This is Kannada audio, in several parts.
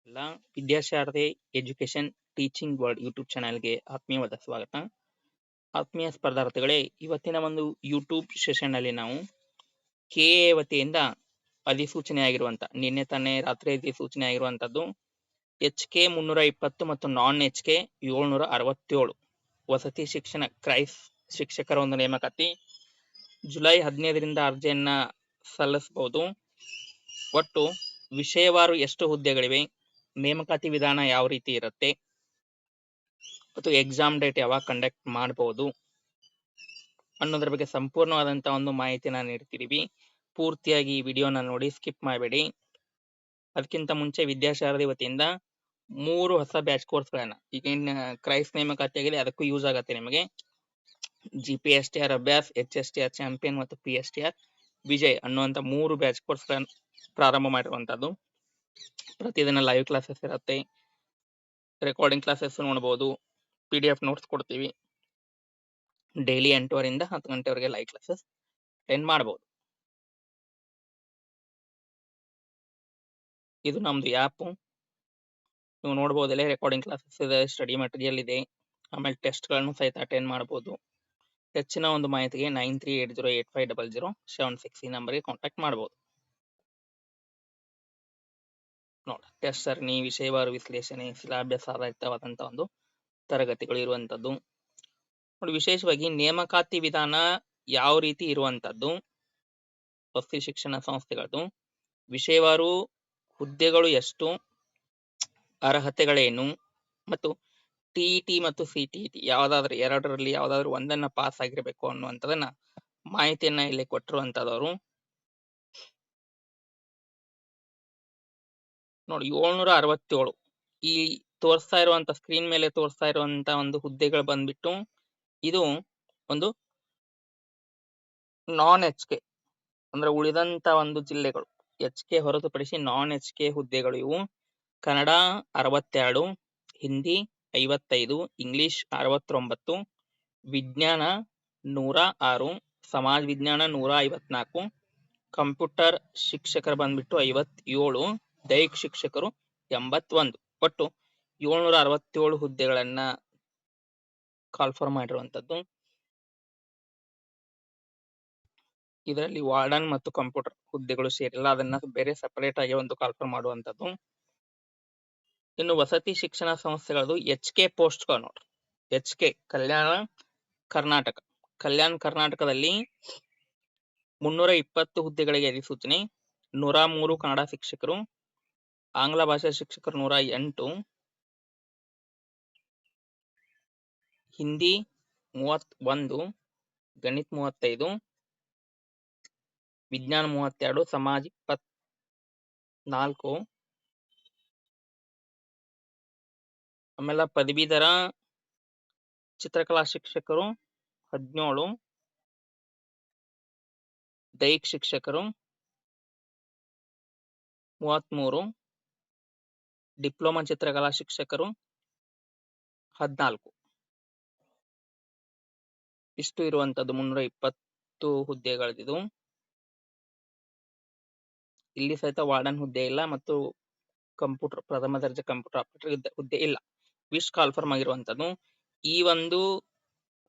ಎಲ್ಲ Vidyasharade education teaching world YouTube ಚಾನೆಲ್ಗೆ ಆತ್ಮೀಯವಾದ ಸ್ವಾಗತ. ಆತ್ಮೀಯ ಸ್ಪರ್ಧಾರ್ಥಿಗಳೇ, ಇವತ್ತಿನ ಒಂದು ಯೂಟ್ಯೂಬ್ ಸೆಷನ್ ಅಲ್ಲಿ ನಾವು ಕೆಎ ವತಿಯಿಂದ ಅಧಿಸೂಚನೆ ಆಗಿರುವಂತ ನಿನ್ನೆ ತಾನೇ ರಾತ್ರಿ ಅಧಿಸೂಚನೆ ಆಗಿರುವಂತದ್ದು HK 320 ಮತ್ತು ನಾನ್ HK 767 ವಸತಿ ಶಿಕ್ಷಣ ಕ್ರೈಸ್ ಶಿಕ್ಷಕರ ಒಂದು ನೇಮಕಾತಿ ಜುಲೈ 15ರಿಂದ ಅರ್ಜಿಯನ್ನ ಸಲ್ಲಿಸಬಹುದು. ಒಟ್ಟು ವಿಷಯವಾರು ಎಷ್ಟು ಹುದ್ದೆಗಳಿವೆ, ನೇಮಕಾತಿ ವಿಧಾನ ಯಾವ ರೀತಿ ಇರುತ್ತೆ ಮತ್ತು ಎಕ್ಸಾಮ್ ಡೇಟ್ ಯಾವಾಗ ಕಂಡಕ್ಟ್ ಮಾಡಬಹುದು ಅನ್ನೋದ್ರ ಬಗ್ಗೆ ಸಂಪೂರ್ಣವಾದಂತಹ ಒಂದು ಮಾಹಿತಿನ ನೀಡ್ತಿದೀವಿ. ಪೂರ್ತಿಯಾಗಿ ಈ ವಿಡಿಯೋನ ನೋಡಿ, ಸ್ಕಿಪ್ ಮಾಡಬೇಡಿ. ಅದಕ್ಕಿಂತ ಮುಂಚೆ ವಿದ್ಯಾಶಾರದಿ ವತಿಯಿಂದ 3 ಹೊಸ ಬ್ಯಾಚ್ ಕೋರ್ಸ್ಗಳನ್ನ ಈಗ ಕ್ರೈಸ್ ನೇಮಕಾತಿ ಆಗಿದೆ, ಅದಕ್ಕೂ ಯೂಸ್ ಆಗುತ್ತೆ ನಿಮಗೆ. GPSTR ಅಭ್ಯಾಸ್, HSTR ಚಾಂಪಿಯನ್ ಮತ್ತು PSTR ವಿಜಯ್ ಅನ್ನುವಂತ 3 ಬ್ಯಾಚ್ ಕೋರ್ಸ್ಗಳನ್ನ ಪ್ರಾರಂಭ ಮಾಡಿರುವಂತದ್ದು. ಪ್ರತಿದಿನ ಲೈವ್ ಕ್ಲಾಸಸ್ ಇರುತ್ತೆ, ರೆಕಾರ್ಡಿಂಗ್ ಕ್ಲಾಸಸ್ ನೋಡಬಹುದು, PDF ನೋಟ್ಸ್ ಕೊಡ್ತೀವಿ. ಡೈಲಿ 8:30ರಿಂದ 10 ಗಂಟೆವರೆಗೆ ಲೈವ್ ಕ್ಲಾಸಸ್ ಅಟೆಂಡ್ ಮಾಡಬಹುದು. ಇದು ನಮ್ದು ಆ್ಯಪ್, ನೀವು ನೋಡಬಹುದಲ್ಲ, ರೆಕಾರ್ಡಿಂಗ್ ಕ್ಲಾಸಸ್ ಇದೆ, ಸ್ಟಡಿ ಮೆಟೀರಿಯಲ್ ಇದೆ, ಆಮೇಲೆ ಟೆಸ್ಟ್ ಗಳನ್ನು ಸಹಿತ ಅಟೆಂಡ್ ಮಾಡಬಹುದು. ಹೆಚ್ಚಿನ ಒಂದು ಮಾಹಿತಿಗೆ 9380850076 ಈ ನಂಬರ್ಗೆ ಕಾಂಟ್ಯಾಕ್ಟ್ ಮಾಡಬಹುದು. ನೋಡಿ, ಟೆಸ್ಟ್ ಸರಣಿ, ವಿಷಯವಾರು ವಿಶ್ಲೇಷಣೆ, ಸಿಲಾಬಸ್ ಆಧಾರಿತವಾದಂತಹ ಒಂದು ತರಗತಿಗಳು ಇರುವಂತದ್ದು. ನೋಡಿ, ವಿಶೇಷವಾಗಿ ನೇಮಕಾತಿ ವಿಧಾನ ಯಾವ ರೀತಿ ಇರುವಂತದ್ದು, ವಸತಿ ಶಿಕ್ಷಣ ಸಂಸ್ಥೆಗಳದ್ದು, ವಿಷಯವಾರು ಹುದ್ದೆಗಳು ಎಷ್ಟು, ಅರ್ಹತೆಗಳೇನು, ಮತ್ತು TET ಮತ್ತು CTET ಯಾವ್ದಾದ್ರು ಎರಡರಲ್ಲಿ ಯಾವ್ದಾದ್ರು ಒಂದನ್ನ ಪಾಸ್ ಆಗಿರ್ಬೇಕು ಅನ್ನುವಂಥದನ್ನ ಮಾಹಿತಿಯನ್ನ ಇಲ್ಲಿ ಕೊಟ್ಟಿರುವಂತದವರು. ನೋಡಿ, 767 ಈ ತೋರಿಸ್ತಾ ಇರುವಂತ ಸ್ಕ್ರೀನ್ ಮೇಲೆ ತೋರಿಸ್ತಾ ಇರುವಂತ ಒಂದು ಹುದ್ದೆಗಳು ಬಂದ್ಬಿಟ್ಟು ಇದು ಒಂದು ನಾನ್ HK ಅಂದ್ರೆ ಉಳಿದಂತ ಒಂದು ಜಿಲ್ಲೆಗಳು. HK ಹೊರತುಪಡಿಸಿ ನಾನ್ HK ಹುದ್ದೆಗಳು ಇವು. ಕನ್ನಡ 62, ಹಿಂದಿ 55, ಇಂಗ್ಲಿಷ್ 69, ವಿಜ್ಞಾನ 106, ಸಮಾಜ ವಿಜ್ಞಾನ 154, ಕಂಪ್ಯೂಟರ್ ಶಿಕ್ಷಕರು ಬಂದ್ಬಿಟ್ಟು 57, ದೈಹಿಕ ಶಿಕ್ಷಕರು 81. ಒಟ್ಟು 767 ಹುದ್ದೆಗಳನ್ನ ಕಾಲ್ಫರ್ ಮಾಡಿರುವಂತದ್ದು. ಇದರಲ್ಲಿ ವಾರ್ಡನ್ ಮತ್ತು ಕಂಪ್ಯೂಟರ್ ಹುದ್ದೆಗಳು ಸೇರಿಲ್ಲ, ಅದನ್ನ ಬೇರೆ ಸಪರೇಟ್ ಆಗಿ ಒಂದು ಕಾಲ್ಫರ್ ಮಾಡುವಂತದ್ದು. ಇನ್ನು ವಸತಿ ಶಿಕ್ಷಣ ಸಂಸ್ಥೆಗಳದು HK ಪೋಸ್ಟ್ಗಳು ನೋಡ್ರಿ. HK ಕಲ್ಯಾಣ ಕರ್ನಾಟಕ. ಕಲ್ಯಾಣ ಕರ್ನಾಟಕದಲ್ಲಿ 320 ಹುದ್ದೆಗಳಿಗೆ ಅಧಿಸೂಚನೆ. 103 ಕನ್ನಡ ಶಿಕ್ಷಕರು, ಆಂಗ್ಲ ಭಾಷಾ ಶಿಕ್ಷಕರು 108, ಹಿಂದಿ 31, ಗಣಿತ 35, ವಿಜ್ಞಾನ 32, ಸಮಾಜ 24, ಆಮೇಲೆ ಪದವೀಧರ ಚಿತ್ರಕಲಾ ಶಿಕ್ಷಕರು 17, ದೈಹಿಕ ಶಿಕ್ಷಕರು 33, ಡಿಪ್ಲೊಮಾ ಚಿತ್ರಕಲಾ ಶಿಕ್ಷಕರು 14. ಇಷ್ಟು ಇರುವಂತದ್ದು 320 ಹುದ್ದೆಗಳಿದು. ಇಲ್ಲಿ ಸಹಿತ ವಾರ್ಡನ್ ಹುದ್ದೆ ಇಲ್ಲ ಮತ್ತು ಕಂಪ್ಯೂಟರ್ ಪ್ರಥಮ ದರ್ಜೆ ಕಂಪ್ಯೂಟರ್ ಆಪರೇಟರ್ ಹುದ್ದೆ ಇಲ್ಲ. ವಿಶ್ ಕಾಲ್ಫರ್ಮ್ ಆಗಿರುವಂತದ್ದು. ಈ ಒಂದು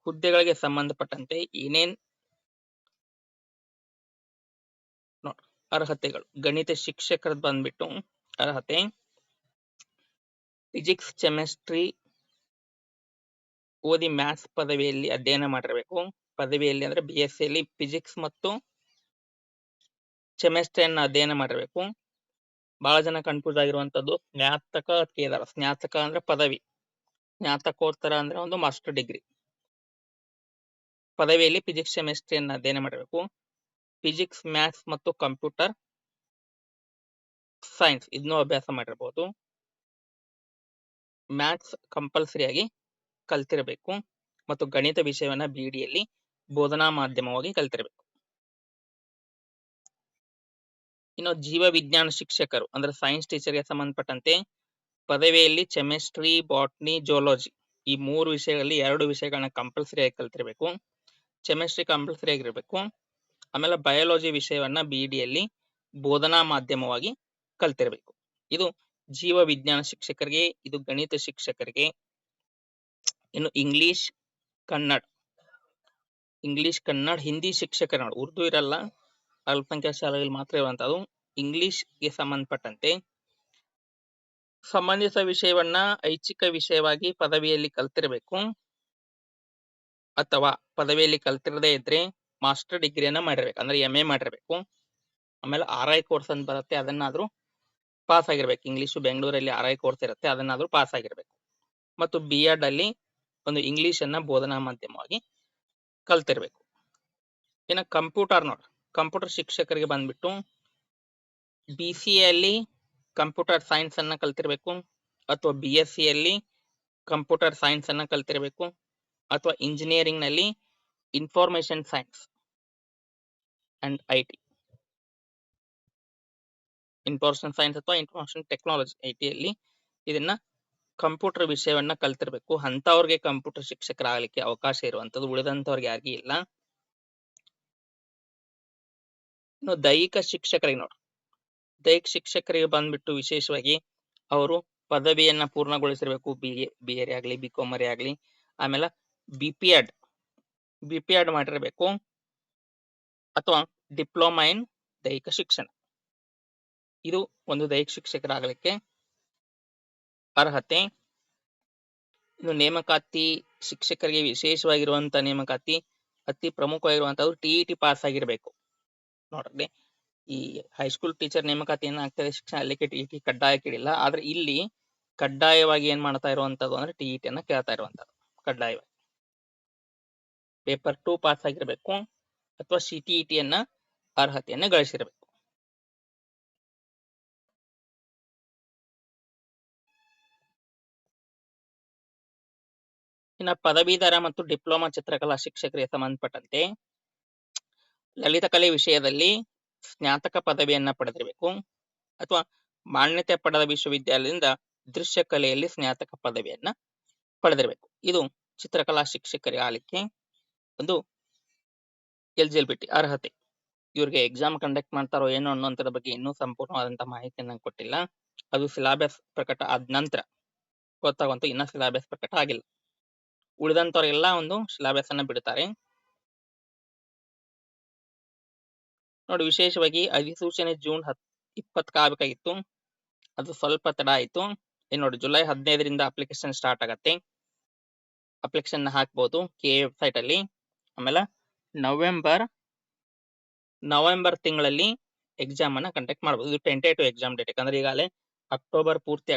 ಹುದ್ದೆಗಳಿಗೆ ಸಂಬಂಧಪಟ್ಟಂತೆ ಏನೇನ್ ಅರ್ಹತೆಗಳು. ಗಣಿತ ಶಿಕ್ಷಕರ ಬಂದ್ಬಿಟ್ಟು ಅರ್ಹತೆ ಫಿಸಿಕ್ಸ್ ಕೆಮಿಸ್ಟ್ರಿ ಓದಿ ಮ್ಯಾಥ್ಸ್ ಪದವಿಯಲ್ಲಿ ಅಧ್ಯಯನ ಮಾಡಿರಬೇಕು. ಪದವಿಯಲ್ಲಿ ಅಂದ್ರೆ BSc ಅಲ್ಲಿ ಫಿಸಿಕ್ಸ್ ಮತ್ತು ಕೆಮಿಸ್ಟ್ರಿಯನ್ನ ಅಧ್ಯಯನ ಮಾಡಿರಬೇಕು. ಬಹಳ ಜನ ಕನ್ಫ್ಯೂಸ್ ಆಗಿರುವಂತದ್ದು ಸ್ನಾತಕ ಕೇದಾರ. ಸ್ನಾತಕ ಅಂದ್ರೆ ಪದವಿ, ಸ್ನಾತಕೋತ್ತರ ಅಂದ್ರೆ ಒಂದು ಮಾಸ್ಟರ್ ಡಿಗ್ರಿ. ಪದವಿಯಲ್ಲಿ ಫಿಸಿಕ್ಸ್ ಕೆಮಿಸ್ಟ್ರಿಯನ್ನ ಅಧ್ಯಯನ ಮಾಡಿರಬೇಕು. ಫಿಸಿಕ್ಸ್, ಮ್ಯಾಥ್ಸ್ ಮತ್ತು ಕಂಪ್ಯೂಟರ್ ಸೈನ್ಸ್ ಇದನ್ನು ಅಭ್ಯಾಸ ಮಾಡಿರಬಹುದು. ಮ್ಯಾಥ್ಸ್ ಕಂಪಲ್ಸರಿಯಾಗಿ ಕಲ್ತಿರಬೇಕು ಮತ್ತು ಗಣಿತ ವಿಷಯವನ್ನ BDಯಲ್ಲಿ ಬೋಧನಾ ಮಾಧ್ಯಮವಾಗಿ ಕಲ್ತಿರಬೇಕು. ಇನ್ನು ಜೀವ ವಿಜ್ಞಾನ ಶಿಕ್ಷಕರು ಅಂದ್ರೆ ಸೈನ್ಸ್ ಟೀಚರ್ಗೆ ಸಂಬಂಧಪಟ್ಟಂತೆ ಪದವಿಯಲ್ಲಿ ಕೆಮಿಸ್ಟ್ರಿ, ಬಾಟ್ನಿ, ಜೂಲಾಜಿ ಈ 3 ವಿಷಯಗಳಲ್ಲಿ 2 ವಿಷಯಗಳನ್ನ ಕಂಪಲ್ಸರಿ ಆಗಿ ಕಲ್ತಿರಬೇಕು. ಕೆಮಿಸ್ಟ್ರಿ ಕಂಪಲ್ಸರಿ ಆಗಿರ್ಬೇಕು. ಆಮೇಲೆ ಬಯಾಲಜಿ ವಿಷಯವನ್ನ BDಯಲ್ಲಿ ಬೋಧನಾ ಮಾಧ್ಯಮವಾಗಿ ಕಲ್ತಿರಬೇಕು. ಇದು ಜೀವ ವಿಜ್ಞಾನ ಶಿಕ್ಷಕರಿಗೆ, ಇದು ಗಣಿತ ಶಿಕ್ಷಕರಿಗೆ. ಇನ್ನು ಇಂಗ್ಲಿಷ್ ಕನ್ನಡ ಹಿಂದಿ ಶಿಕ್ಷಕರ ನೋಡಿ, ಉರ್ದು ಇರಲ್ಲ, ಅಲ್ಪಸಂಖ್ಯಾತ ಶಾಲೆಗಳಲ್ಲಿ ಮಾತ್ರ ಇರುವಂತದ್ದು. ಇಂಗ್ಲಿಷ್ಗೆ ಸಂಬಂಧಪಟ್ಟಂತೆ ಸಂಬಂಧಿತ ವಿಷಯವನ್ನ ಐಚ್ಛಿಕ ವಿಷಯವಾಗಿ ಪದವಿಯಲ್ಲಿ ಕಲ್ತಿರಬೇಕು, ಅಥವಾ ಪದವಿಯಲ್ಲಿ ಕಲ್ತಿರದೇ ಇದ್ರೆ ಮಾಸ್ಟರ್ ಡಿಗ್ರಿಯನ್ನ ಮಾಡಿರ್ಬೇಕು, ಅಂದ್ರೆ MA ಮಾಡಿರ್ಬೇಕು. ಆಮೇಲೆ RI ಕೋರ್ಸ್ ಅಂತ ಬರುತ್ತೆ, ಅದನ್ನಾದ್ರೂ ಪಾಸ್ ಆಗಿರ್ಬೇಕು. ಇಂಗ್ಲಿಷು ಬೆಂಗಳೂರಲ್ಲಿ RI ಕೋರ್ಸ್ ಇರುತ್ತೆ, ಅದನ್ನಾದ್ರೂ ಪಾಸ್ ಆಗಿರ್ಬೇಕು. ಮತ್ತು B.Ed ಅಲ್ಲಿ ಒಂದು ಇಂಗ್ಲಿಷ್ ಅನ್ನ ಬೋಧನಾ ಮಾಧ್ಯಮವಾಗಿ ಕಲ್ತಿರ್ಬೇಕು. ಇನ್ನು ಕಂಪ್ಯೂಟರ್ ನೋಡ್ರಿ, ಕಂಪ್ಯೂಟರ್ ಶಿಕ್ಷಕರಿಗೆ ಬಂದ್ಬಿಟ್ಟು BCA ಅಲ್ಲಿ ಕಂಪ್ಯೂಟರ್ ಸೈನ್ಸ್ ಅನ್ನ ಕಲ್ತಿರ್ಬೇಕು, ಅಥವಾ BSc ಅಲ್ಲಿ ಕಂಪ್ಯೂಟರ್ ಸೈನ್ಸ್ ಅನ್ನ ಕಲ್ತಿರ್ಬೇಕು, ಅಥವಾ ಇಂಜಿನಿಯರಿಂಗ್ ನಲ್ಲಿ information science and IT, information science ಅಥವಾ ಇನ್ಫಾರ್ಮೇಶನ್ ಟೆಕ್ನಾಲಜಿ IT ಅಲ್ಲಿ ಇದನ್ನ ಕಂಪ್ಯೂಟರ್ ವಿಷಯವನ್ನ ಕಲ್ತಿರ್ಬೇಕು. ಅಂತವ್ರಿಗೆ ಕಂಪ್ಯೂಟರ್ ಶಿಕ್ಷಕರಾಗಲಿಕ್ಕೆ ಅವಕಾಶ ಇರುವಂತದ್ದು, ಉಳಿದಂತವ್ರಿಗೆ ಯಾರಿಗೂ ಇಲ್ಲ. ಇನ್ನು ದೈಹಿಕ ಶಿಕ್ಷಕರಿಗೆ ನೋಡ್ರಿ, ದೈಹಿಕ ಶಿಕ್ಷಕರಿಗೆ ಬಂದ್ಬಿಟ್ಟು ವಿಶೇಷವಾಗಿ ಅವರು ಪದವಿಯನ್ನ ಪೂರ್ಣಗೊಳಿಸಿರ್ಬೇಕು, BA ಆಗ್ಲಿ BCom ಆಗ್ಲಿ. ಆಮೇಲೆ BPEd ಮಾಡಿರ್ಬೇಕು, ಅಥವಾ ಡಿಪ್ಲೊಮಾ ಇನ್ ದೈಹಿಕ ಶಿಕ್ಷಣ. ಇದು ಒಂದು ದೈಹಿಕ ಶಿಕ್ಷಕರಾಗಲಿಕ್ಕೆ ಅರ್ಹತೆ. ಇನ್ನು ನೇಮಕಾತಿ ಶಿಕ್ಷಕರಿಗೆ ವಿಶೇಷವಾಗಿರುವಂತ ನೇಮಕಾತಿ, ಅತಿ ಪ್ರಮುಖವಾಗಿರುವಂತದ್ದು TET ಪಾಸ್ ಆಗಿರ್ಬೇಕು. ನೋಡ್ರಿ, ಈ ಹೈಸ್ಕೂಲ್ ಟೀಚರ್ ನೇಮಕಾತಿ ಏನಾಗ್ತದೆ ಶಿಕ್ಷಣ ಅಲ್ಲಿಗೆ TET ಕಡ್ಡಾಯಕ್ಕೆ ಇಡಿಲ್ಲ, ಆದ್ರೆ ಇಲ್ಲಿ ಕಡ್ಡಾಯವಾಗಿ ಏನ್ ಮಾಡ್ತಾ ಇರುವಂತದ್ದು ಅಂದ್ರೆ TET ಅನ್ನ ಕೇಳ್ತಾ ಇರುವಂತದ್ದು. ಕಡ್ಡಾಯವಾಗಿ ಪೇಪರ್ 2 ಪಾಸ್ ಆಗಿರ್ಬೇಕು, ಅಥವಾ CTET ಅನ್ನ ಅರ್ಹತೆಯನ್ನ ಗಳಿಸಿರ್ಬೇಕು. ಇನ್ನು ಪದವೀಧರ ಮತ್ತು ಡಿಪ್ಲೊಮಾ ಚಿತ್ರಕಲಾ ಶಿಕ್ಷಕರಿಗೆ ಸಂಬಂಧಪಟ್ಟಂತೆ ಲಲಿತಕಲೆ ವಿಷಯದಲ್ಲಿ ಸ್ನಾತಕ ಪದವಿಯನ್ನ ಪಡೆದಿರಬೇಕು, ಅಥವಾ ಮಾನ್ಯತೆ ಪಡೆದ ವಿಶ್ವವಿದ್ಯಾಲಯದಿಂದ ದೃಶ್ಯ ಕಲೆಯಲ್ಲಿ ಸ್ನಾತಕ ಪದವಿಯನ್ನ ಪಡೆದಿರಬೇಕು. ಇದು ಚಿತ್ರಕಲಾ ಶಿಕ್ಷಕರಿಗೆ ಆಗಲಿಕ್ಕೆ ಒಂದು ಎಲಿಜಿಬಿಲಿಟಿ, ಅರ್ಹತೆ. ಇವ್ರಿಗೆ ಎಕ್ಸಾಮ್ ಕಂಡಕ್ಟ್ ಮಾಡ್ತಾರೋ ಏನೋ ಅನ್ನೋಂಥದ್ರ ಬಗ್ಗೆ ಇನ್ನೂ ಸಂಪೂರ್ಣವಾದಂತಹ ಮಾಹಿತಿಯನ್ನ ಕೊಟ್ಟಿಲ್ಲ. ಅದು ಸಿಲಾಬಸ್ ಪ್ರಕಟ ಆದ ನಂತರ ಗೊತ್ತಾಗುವಂತ, ಇನ್ನ ಸಿಲಾಬಸ್ ಪ್ರಕಟ ಆಗಿಲ್ಲ. ಉಳಿದಂತವ್ರಿಗೆಲ್ಲ ಒಂದು ಸಿಲಾಬಸ್ ಅನ್ನ ಬಿಡ್ತಾರೆ ನೋಡಿ. ವಿಶೇಷವಾಗಿ ಅಧಿಸೂಚನೆ ಜೂನ್ 20 ಆಗಬೇಕಾಗಿತ್ತು, ಅದು ಸ್ವಲ್ಪ ತಡ ಆಯ್ತು. ನೋಡಿ, ಜುಲೈ 15ರಿಂದ ಅಪ್ಲಿಕೇಶನ್ ಸ್ಟಾರ್ಟ್ ಆಗತ್ತೆ. ಅಪ್ಲಿಕೇಶನ್ ಹಾಕ್ಬಹುದು KA ವೆಬ್ಸೈಟ್ ಅಲ್ಲಿ. ಆಮೇಲೆ ನವೆಂಬರ್ ತಿಂಗಳಲ್ಲಿ ಎಕ್ಸಾಮ್ ಅನ್ನ ಕಂಡಕ್ಟ್ ಮಾಡಬಹುದು. ಇದು ಟೆಂಟೇಟಿವ್ ಎಕ್ಸಾಮ್ ಡೇಟ್, ಯಾಕಂದ್ರೆ ಈಗಾಗಲೇ ಅಕ್ಟೋಬರ್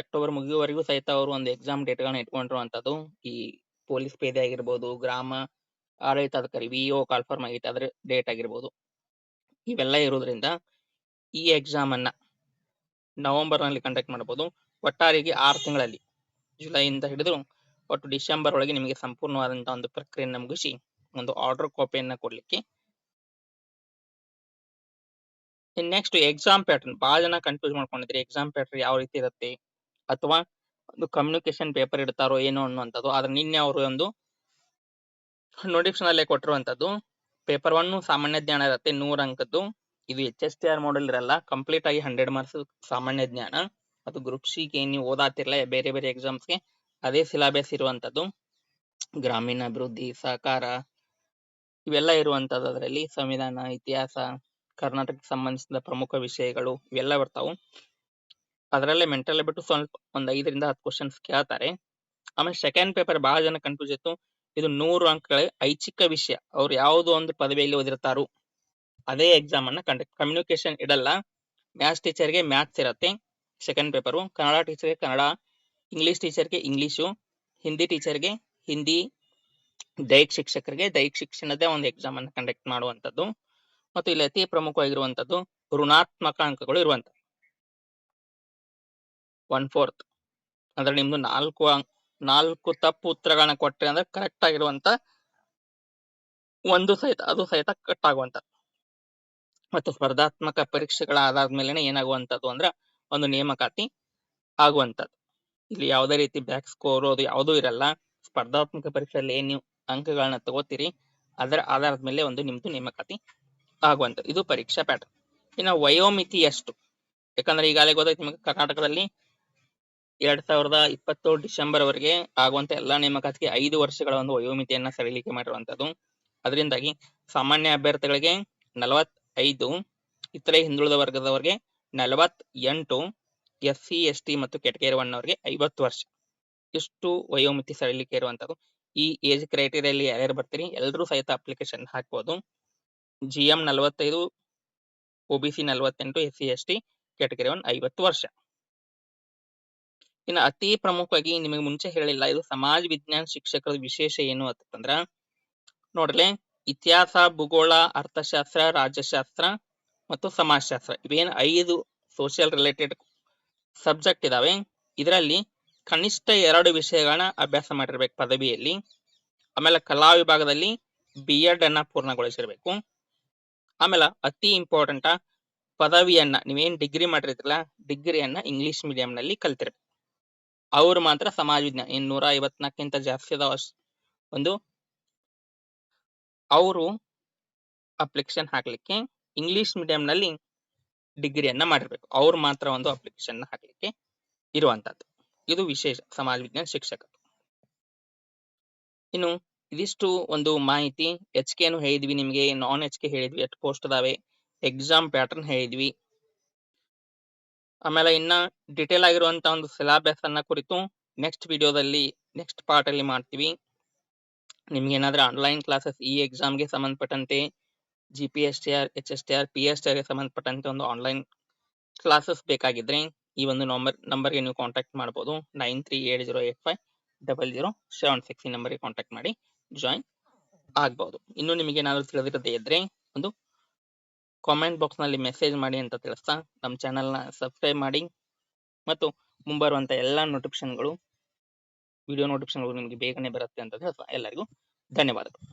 ಮುಗಿಯುವವರೆಗೂ ಸಹಿತ ಅವರು ಒಂದು ಎಕ್ಸಾಮ್ ಡೇಟ್ ಗಳನ್ನ ಇಟ್ಕೊಂಡಿರುವಂತದ್ದು. ಈ ಪೊಲೀಸ್ ಪೇದೆ ಆಗಿರ್ಬೋದು, ಗ್ರಾಮ ಆಡಳಿತಾಧಿಕಾರಿ VO ಕಾಲ್ಫಾರ್ಮ್ ಆಗೈತೆ ಅದ್ರ ಡೇಟ್ ಆಗಿರ್ಬೋದು, ಇವೆಲ್ಲ ಇರೋದ್ರಿಂದ ಈ ಎಕ್ಸಾಮ್ ಅನ್ನ ನವೆಂಬರ್ ನಲ್ಲಿ ಕಂಡಕ್ಟ್ ಮಾಡಬಹುದು. ಒಟ್ಟಾರೆಗೆ 6 ತಿಂಗಳಲ್ಲಿ, ಜುಲೈಯಿಂದ ಹಿಡಿದು ಒಟ್ಟು ಡಿಸೆಂಬರ್ ಒಳಗೆ ನಿಮಗೆ ಸಂಪೂರ್ಣವಾದಂತಹ ಒಂದು ಪ್ರಕ್ರಿಯೆಯನ್ನು ಮುಗಿಸಿ ಒಂದು ಆರ್ಡರ್ ಕಾಪಿಯನ್ನ ಕೊಡ್ಲಿಕ್ಕೆ. ನೆಕ್ಸ್ಟ್ ಎಕ್ಸಾಮ್ ಪ್ಯಾಟರ್ನ್, ಬಹಳ ಜನ ಕನ್ಫ್ಯೂಸ್ ಮಾಡ್ಕೊಂಡಿದ್ರೆ ಎಕ್ಸಾಮ್ ಪ್ಯಾಟರ್ನ್ ಯಾವ ರೀತಿ ಇರುತ್ತೆ, ಅಥವಾ ಒಂದು ಕಮ್ಯುನಿಕೇಶನ್ ಪೇಪರ್ ಇಡ್ತಾರೋ ಏನೋ ಅನ್ನುವಂಥದ್ದು. ಆದ್ರೆ ನಿನ್ನೆ ಅವರು ಒಂದು ನೋಟಿಫಿಕೇಶನ್ ಅಲ್ಲೇ ಕೊಟ್ಟಿರುವಂತದ್ದು. ಪೇಪರ್ 1 ಸಾಮಾನ್ಯ ಜ್ಞಾನ ಇರುತ್ತೆ 100 ಅಂಕದ್ದು. ಇದು HSTR ಮಾಡಲ್ ಇರಲ್ಲ, ಕಂಪ್ಲೀಟ್ ಆಗಿ 100 ಮಾರ್ಕ್ಸ್ ಸಾಮಾನ್ಯ ಜ್ಞಾನ. ಅದು ಗ್ರೂಪ್ ಸಿ ಗೆ ನೀವು ಓದಾತಿರ್ಲ ಬೇರೆ ಬೇರೆ ಎಕ್ಸಾಮ್ಸ್ಗೆ ಅದೇ ಸಿಲಾಬಸ್ ಇರುವಂತದ್ದು. ಗ್ರಾಮೀಣ ಅಭಿವೃದ್ಧಿ, ಸಹಕಾರ, ಇವೆಲ್ಲ ಇರುವಂತದ್ದು. ಅದರಲ್ಲಿ ಸಂವಿಧಾನ, ಇತಿಹಾಸ, ಕರ್ನಾಟಕಕ್ಕೆ ಸಂಬಂಧಿಸಿದ ಪ್ರಮುಖ ವಿಷಯಗಳು ಇವೆಲ್ಲ ಬರ್ತಾವು. ಅದರಲ್ಲೇ ಮೆಂಟಲ್ ಬಿಟ್ಟು ಸ್ವಲ್ಪ ಒಂದು 5ರಿಂದ 10 ಕ್ವಶನ್ಸ್ ಕೇಳ್ತಾರೆ. ಆಮೇಲೆ ಸೆಕೆಂಡ್ ಪೇಪರ್ ಬಹಳ ಜನ ಕನ್ಫ್ಯೂಸ್ ಇತ್ತು. ಇದು 100 ಅಂಕಗಳ ಐಚ್ಛಿಕ ವಿಷಯ, ಅವ್ರು ಯಾವುದೋ ಒಂದು ಪದವಿಯಲ್ಲಿ ಓದಿರ್ತಾರೋ ಅದೇ ಎಕ್ಸಾಮ್ ಅನ್ನ ಕಂಡಕ್ಟ್. ಕಮ್ಯುನಿಕೇಶನ್ ಇಡಲ್ಲ. ಮ್ಯಾಥ್ಸ್ ಟೀಚರ್ಗೆ ಮ್ಯಾಥ್ಸ್ ಇರತ್ತೆ ಸೆಕೆಂಡ್ ಪೇಪರು, ಕನ್ನಡ ಟೀಚರ್ಗೆ ಕನ್ನಡ, ಇಂಗ್ಲಿಷ್ ಟೀಚರ್ಗೆ ಇಂಗ್ಲಿಷು, ಹಿಂದಿ ಟೀಚರ್ಗೆ ಹಿಂದಿ, ದೈಹಿಕ ಶಿಕ್ಷಕರಿಗೆ ದೈಹಿಕ ಶಿಕ್ಷಣದೇ ಒಂದು ಎಕ್ಸಾಮ್ ಅನ್ನು ಕಂಡಕ್ಟ್ ಮಾಡುವಂತದ್ದು. ಮತ್ತು ಇಲ್ಲಿ ಅತಿ ಪ್ರಮುಖವಾಗಿರುವಂತದ್ದು ಋಣಾತ್ಮಕ ಅಂಕಗಳು ಇರುವಂತದ್ದು. 1/4 ಅಂದ್ರೆ ನಿಮ್ದು 4 ತಪ್ಪು ಉತ್ತರಗಳನ್ನ ಕೊಟ್ರೆ ಅಂದ್ರೆ ಕರೆಕ್ಟ್ ಆಗಿರುವಂತ ಅದು ಸಹಿತ ಕಟ್ ಆಗುವಂತ. ಮತ್ತು ಸ್ಪರ್ಧಾತ್ಮಕ ಪರೀಕ್ಷೆಗಳ ಆಧಾರದ ಮೇಲೆ ಏನಾಗುವಂತದ್ದು ಅಂದ್ರೆ ಒಂದು ನೇಮಕಾತಿ ಆಗುವಂತದ್ದು. ಇಲ್ಲಿ ಯಾವುದೇ ರೀತಿ ಬ್ಯಾಕ್ ಸ್ಕೋರ್ ಅದು ಯಾವುದೂ ಇರಲ್ಲ. ಸ್ಪರ್ಧಾತ್ಮಕ ಪರೀಕ್ಷೆಯಲ್ಲಿ ಏನ್ ನೀವು ಅಂಕಗಳನ್ನ ತಗೋತೀರಿ ಅದರ ಆಧಾರದ ಮೇಲೆ ಒಂದು ನಿಮ್ದು ನೇಮಕಾತಿ ಆಗುವಂತದ್ದು. ಇದು ಪರೀಕ್ಷಾ ಪ್ಯಾಟರ್ನ್. ಇನ್ನು ವಯೋಮಿತಿ ಎಷ್ಟು, ಯಾಕಂದ್ರೆ ಈಗಾಗಲೇ ಗೊತ್ತಾಯ್ತು ನಿಮಗೆ ಕರ್ನಾಟಕದಲ್ಲಿ 2020 ಡಿಸೆಂಬರ್ ವರೆಗೆ ಆಗುವಂತ ಎಲ್ಲಾ ನೇಮಕಾತಿಗೆ 5 ವರ್ಷಗಳ ಒಂದು ವಯೋಮಿತಿಯನ್ನ ಸಡಿಲಿಕೆ ಮಾಡಿರುವಂತದ್ದು. ಅದರಿಂದಾಗಿ ಸಾಮಾನ್ಯ ಅಭ್ಯರ್ಥಿಗಳಿಗೆ 45, ಇತರೆ ಹಿಂದುಳಿದ ವರ್ಗದವರಿಗೆ 48, SC ST ಮತ್ತು ಕೆಟಗರಿ 1 ಅವರಿಗೆ 50 ವರ್ಷ. ಇಷ್ಟು ವಯೋಮಿತಿ ಸಡಿಲಿಕೆ ಇರುವಂತದ್ದು. ಈ ಏಜ್ ಕ್ರೈಟೀರಿಯಲ್ಲಿ ಯಾರ್ಯಾರು ಬರ್ತೀರಿ ಎಲ್ಲರೂ ಸಹಿತ ಅಪ್ಲಿಕೇಶನ್ ಹಾಕ್ಬೋದು. GM 45, OBC 48, SC ST category 1 50 ವರ್ಷ. ಇನ್ನು ಅತಿ ಪ್ರಮುಖವಾಗಿ ನಿಮಗೆ ಮುಂಚೆ ಹೇಳಿಲ್ಲ, ಇದು ಸಮಾಜ ವಿಜ್ಞಾನ ಶಿಕ್ಷಕರ ವಿಶೇಷ ಏನು ಅಂತಂದ್ರ ನೋಡ್ರಿ, ಇತಿಹಾಸ, ಭೂಗೋಳ, ಅರ್ಥಶಾಸ್ತ್ರ, ರಾಜ್ಯಶಾಸ್ತ್ರ ಮತ್ತು ಸಮಾಜಶಾಸ್ತ್ರ ಇವೇನು 5 ಸೋಷಿಯಲ್ ರಿಲೇಟೆಡ್ ಸಬ್ಜೆಕ್ಟ್ ಇದಾವೆ. ಇದರಲ್ಲಿ ಕನಿಷ್ಠ 2 ವಿಷಯಗಳನ್ನ ಅಭ್ಯಾಸ ಮಾಡಿರ್ಬೇಕು ಪದವಿಯಲ್ಲಿ. ಆಮೇಲೆ ಕಲಾ ವಿಭಾಗದಲ್ಲಿ B.Ed ಅನ್ನ ಪೂರ್ಣಗೊಳಿಸಿರ್ಬೇಕು. ಆಮೇಲೆ ಅತಿ ಇಂಪಾರ್ಟೆಂಟ್, ಪದವಿಯನ್ನ ನೀವೇನ್ ಡಿಗ್ರಿ ಮಾಡಿರ್ತಿರಲ್ಲ, ಡಿಗ್ರಿಯನ್ನ ಇಂಗ್ಲಿಷ್ ಮೀಡಿಯಂ ನಲ್ಲಿ ಕಲ್ತಿರ್ಬೇಕು. ಅವ್ರು ಮಾತ್ರ ಸಮಾಜ ವಿಜ್ಞಾನ 154ಕ್ಕಿಂತ ಜಾಸ್ತಿ ಅದಾವ ಒಂದು ಅವರು ಅಪ್ಲಿಕೇಶನ್ ಹಾಕ್ಲಿಕ್ಕೆ ಇಂಗ್ಲಿಷ್ ಮೀಡಿಯಂ ನಲ್ಲಿ ಡಿಗ್ರಿಯನ್ನ ಮಾಡಿರ್ಬೇಕು. ಅವ್ರು ಮಾತ್ರ ಒಂದು ಅಪ್ಲಿಕೇಶನ್ ಹಾಕ್ಲಿಕ್ಕೆ ಇರುವಂತದ್ದು. ಇದು ವಿಶೇಷ ಸಮಾಜ ವಿಜ್ಞಾನ ಶಿಕ್ಷಕ. ಇನ್ನು ಇದಿಷ್ಟು ಒಂದು ಮಾಹಿತಿ. HK ಹೇಳಿದ್ವಿ ನಿಮ್ಗೆ, ನಾನ್ HK ಹೇಳಿದ್ವಿ, ಎಷ್ಟು ಪೋಸ್ಟ್ ಅದಾವೆ, ಎಕ್ಸಾಮ್ ಪ್ಯಾಟರ್ನ್ ಹೇಳಿದ್ವಿ. ಆಮೇಲೆ ಇನ್ನ ಡಿಟೇಲ್ ಆಗಿರುವಂತ ಒಂದು ಸಿಲೆಬಸ್ ಅನ್ನ ಕುರಿತು ನೆಕ್ಸ್ಟ್ ವಿಡಿಯೋದಲ್ಲಿ ನೆಕ್ಸ್ಟ್ ಪಾರ್ಟ್ ಅಲ್ಲಿ ಮಾಡ್ತೀವಿ. ನಿಮ್ಗೆ ಏನಾದ್ರೂ ಆನ್ಲೈನ್ ಕ್ಲಾಸಸ್ ಈ ಎಕ್ಸಾಮ್ಗೆ ಸಂಬಂಧಪಟ್ಟಂತೆ GPSTR, HSTR, PSTR ಗೆ ಸಂಬಂಧಪಟ್ಟಂತೆ ಒಂದು ಆನ್ಲೈನ್ ಕ್ಲಾಸಸ್ ಬೇಕಾಗಿದ್ರೆ ಈ ಒಂದು ನಂಬರ್ಗೆ ನೀವು ಕಾಂಟ್ಯಾಕ್ಟ್ ಮಾಡಬಹುದು. 9380850076 ಈ ನಂಬರ್ಗೆ ಕಾಂಟ್ಯಾಕ್ಟ್ ಮಾಡಿ ಜಾಯಿನ್ ಆಗ್ಬಹುದು. ಇನ್ನು ನಿಮಗೆ ಏನಾದ್ರು ತಿಳಿದಿರದೇ ಇದ್ರೆ ಒಂದು ಕಾಮೆಂಟ್ ಬಾಕ್ಸ್ ನಲ್ಲಿ ಮೆಸೇಜ್ ಮಾಡಿ ಅಂತ ತಿಳಿಸ್ತಾ ನಮ್ಮ ಚಾನೆಲ್ನ ಸಬ್ಸ್ಕ್ರೈಬ್ ಮಾಡಿ ಮತ್ತು ಮುಂಬರುವಂತ ಎಲ್ಲಾ ವಿಡಿಯೋ ನೋಟಿಫಿಕೇಶನ್ಗಳು ನಿಮಗೆ ಬೇಗನೆ ಬರುತ್ತೆ ಅಂತ ಹೇಳ್ತಾ ಎಲ್ಲರಿಗೂ ಧನ್ಯವಾದಗಳು.